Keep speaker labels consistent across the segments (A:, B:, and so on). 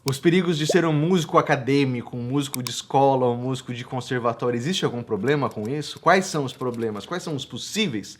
A: Os perigos de ser um músico acadêmico, um músico de escola, um músico de conservatório, existe algum problema com isso? Quais são os problemas? Quais são os possíveis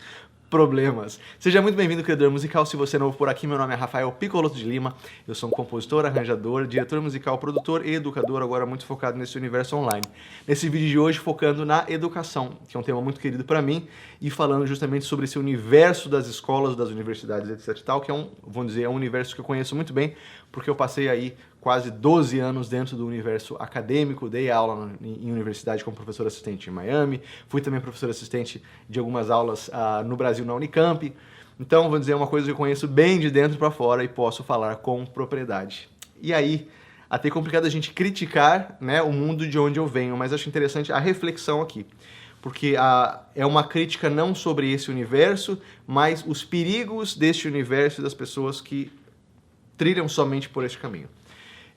A: problemas? Seja muito bem-vindo, criador musical. Se você é novo por aqui, meu nome é Rafael Piccolotto de Lima. Eu sou um compositor, arranjador, diretor musical, produtor e educador, agora muito focado nesse universo online. Nesse vídeo de hoje, focando na educação, que é um tema muito querido para mim, e falando justamente sobre esse universo das escolas, das universidades, etc e tal, que é vamos dizer, é um universo que eu conheço muito bem, porque eu passei aí quase 12 anos dentro do universo acadêmico, dei aula em universidade como professor assistente em Miami, fui também professor assistente de algumas aulas no Brasil na Unicamp. Então, vou dizer, uma coisa que eu conheço bem de dentro para fora e posso falar com propriedade. E aí, até complicado a gente criticar, né, o mundo de onde eu venho, mas acho interessante a reflexão aqui. Porque é uma crítica não sobre esse universo, mas os perigos deste universo e das pessoas que trilham somente por este caminho.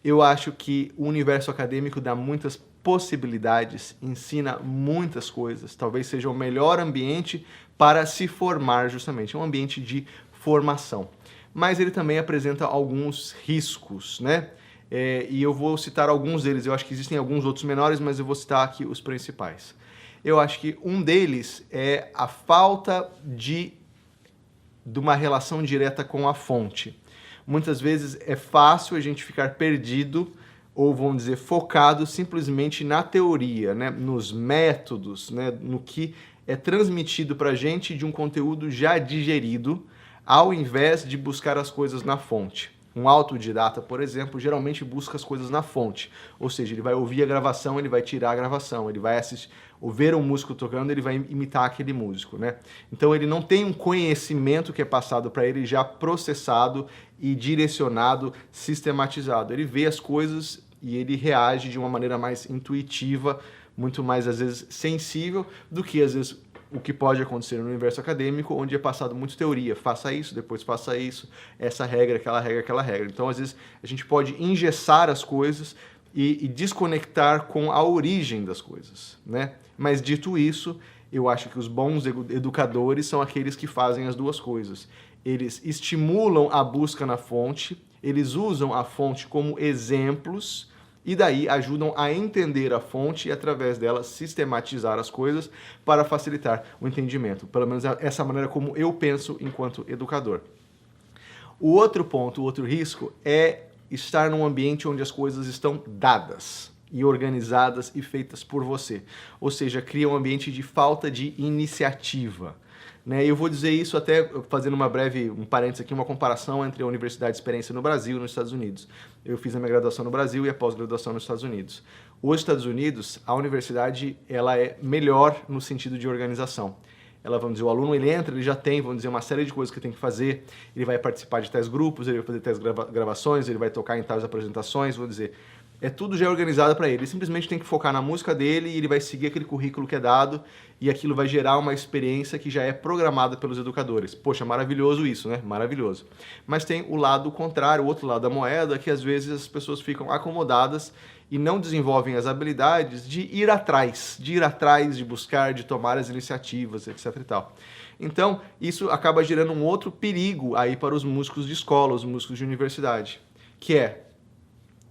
A: Eu acho que o universo acadêmico dá muitas possibilidades, ensina muitas coisas, talvez seja o melhor ambiente para se formar justamente, é um ambiente de formação. Mas ele também apresenta alguns riscos, né? E eu vou citar alguns deles, eu acho que existem alguns outros menores, mas eu vou citar aqui os principais. Eu acho que um deles é a falta de uma relação direta com a fonte. Muitas vezes é fácil a gente ficar perdido, ou vamos dizer, focado simplesmente na teoria, né? Nos métodos, né? No que é transmitido para a gente de um conteúdo já digerido, ao invés de buscar as coisas na fonte. Um autodidata, por exemplo, geralmente busca as coisas na fonte, ou seja, ele vai ouvir a gravação, ele vai tirar a gravação, ele vai assistir, ou ver um músico tocando, ele vai imitar aquele músico, né? Então ele não tem um conhecimento que é passado para ele já processado e direcionado, sistematizado. Ele vê as coisas e ele reage de uma maneira mais intuitiva, muito mais, às vezes, sensível do que, às vezes, o que pode acontecer no universo acadêmico, onde é passado muito teoria. Faça isso, depois faça isso, essa regra, aquela regra, aquela regra. Então, às vezes, a gente pode engessar as coisas e desconectar com a origem das coisas, né? Mas, dito isso, eu acho que os bons educadores são aqueles que fazem as duas coisas. Eles estimulam a busca na fonte, eles usam a fonte como exemplos, e daí ajudam a entender a fonte e, através dela, sistematizar as coisas para facilitar o entendimento. Pelo menos essa maneira como eu penso enquanto educador. O outro ponto, o outro risco, é estar num ambiente onde as coisas estão dadas e organizadas e feitas por você. Ou seja, cria um ambiente de falta de iniciativa. Eu vou dizer isso até fazendo um parênteses aqui, uma comparação entre a Universidade de Experiência no Brasil e nos Estados Unidos. Eu fiz a minha graduação no Brasil e a pós-graduação nos Estados Unidos. Os Estados Unidos, a universidade, ela é melhor no sentido de organização. Ela, vamos dizer, o aluno ele entra, ele já tem, vamos dizer, uma série de coisas que tem que fazer, ele vai participar de tais grupos, ele vai fazer tais gravações, ele vai tocar em tais apresentações, vou dizer, é tudo já organizado para ele. Ele simplesmente tem que focar na música dele e ele vai seguir aquele currículo que é dado e aquilo vai gerar uma experiência que já é programada pelos educadores. Poxa, maravilhoso isso, né? Maravilhoso. Mas tem o lado contrário, o outro lado da moeda, que às vezes as pessoas ficam acomodadas e não desenvolvem as habilidades de ir atrás, de buscar, de tomar as iniciativas, etc e tal. Então, isso acaba gerando um outro perigo aí para os músicos de escola, os músicos de universidade, que é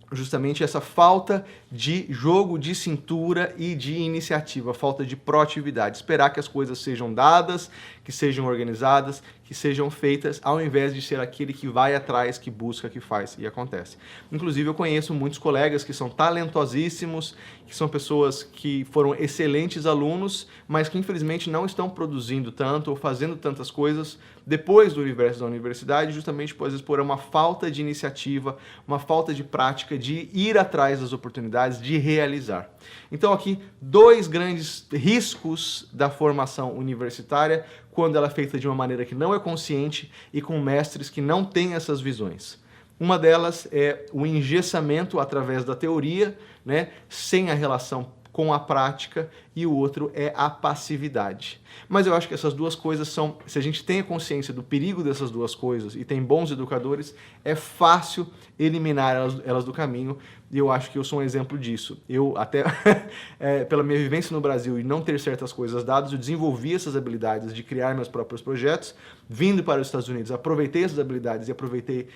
A: justamente essa falta de jogo de cintura e de iniciativa, falta de proatividade, esperar que as coisas sejam dadas, que sejam organizadas, que sejam feitas, ao invés de ser aquele que vai atrás, que busca, que faz, e acontece. Inclusive, eu conheço muitos colegas que são talentosíssimos, que são pessoas que foram excelentes alunos, mas que infelizmente não estão produzindo tanto ou fazendo tantas coisas depois do universo da universidade, justamente, às vezes, por uma falta de iniciativa, uma falta de prática, de ir atrás das oportunidades, de realizar. Então aqui, dois grandes riscos da formação universitária, quando ela é feita de uma maneira que não é consciente e com mestres que não têm essas visões. Uma delas é o engessamento através da teoria, né, sem a relação com a prática, e o outro é a passividade. Mas eu acho que essas duas coisas são, se a gente tem a consciência do perigo dessas duas coisas e tem bons educadores, é fácil eliminar elas do caminho, e eu acho que eu sou um exemplo disso. Eu até, pela minha vivência no Brasil e não ter certas coisas dadas, eu desenvolvi essas habilidades de criar meus próprios projetos, vindo para os Estados Unidos, aproveitei essas habilidades e aproveitei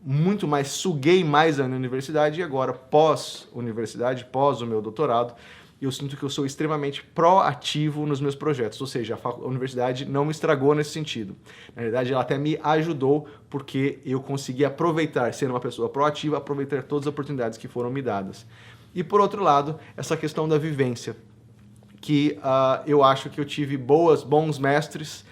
A: muito mais, suguei mais a universidade, e agora, pós-universidade, pós o meu doutorado, eu sinto que eu sou extremamente proativo nos meus projetos, ou seja, a universidade não me estragou nesse sentido. Na verdade, ela até me ajudou, porque eu consegui aproveitar, sendo uma pessoa proativa, aproveitar todas as oportunidades que foram me dadas. E por outro lado, essa questão da vivência, que eu acho que eu tive bons mestres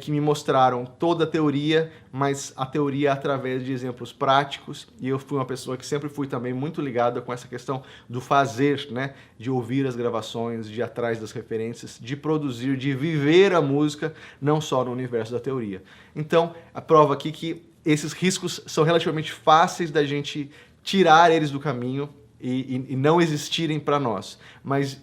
A: que me mostraram toda a teoria, mas a teoria através de exemplos práticos, e eu fui uma pessoa que sempre fui também muito ligada com essa questão do fazer, né? De ouvir as gravações, de ir atrás das referências, de produzir, de viver a música, não só no universo da teoria. Então, a prova aqui que esses riscos são relativamente fáceis da gente tirar eles do caminho e não existirem para nós, mas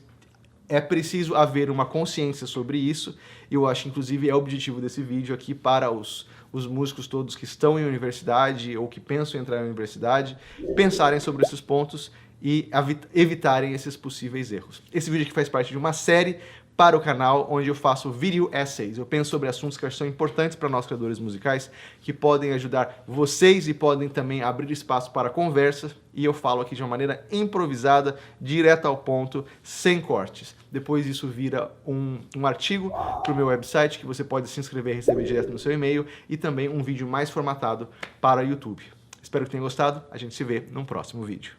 A: é preciso haver uma consciência sobre isso, e eu acho, inclusive, é o objetivo desse vídeo aqui para os músicos todos que estão em universidade ou que pensam em entrar em universidade, pensarem sobre esses pontos e evitarem esses possíveis erros. Esse vídeo aqui faz parte de uma série para o canal, onde eu faço video essays. Eu penso sobre assuntos que são importantes para nós criadores musicais, que podem ajudar vocês e podem também abrir espaço para conversa, e eu falo aqui de uma maneira improvisada, direto ao ponto, sem cortes. Depois isso vira um artigo para o meu website, que você pode se inscrever e receber direto no seu e-mail, e também um vídeo mais formatado para o YouTube. Espero que tenham gostado, a gente se vê num próximo vídeo.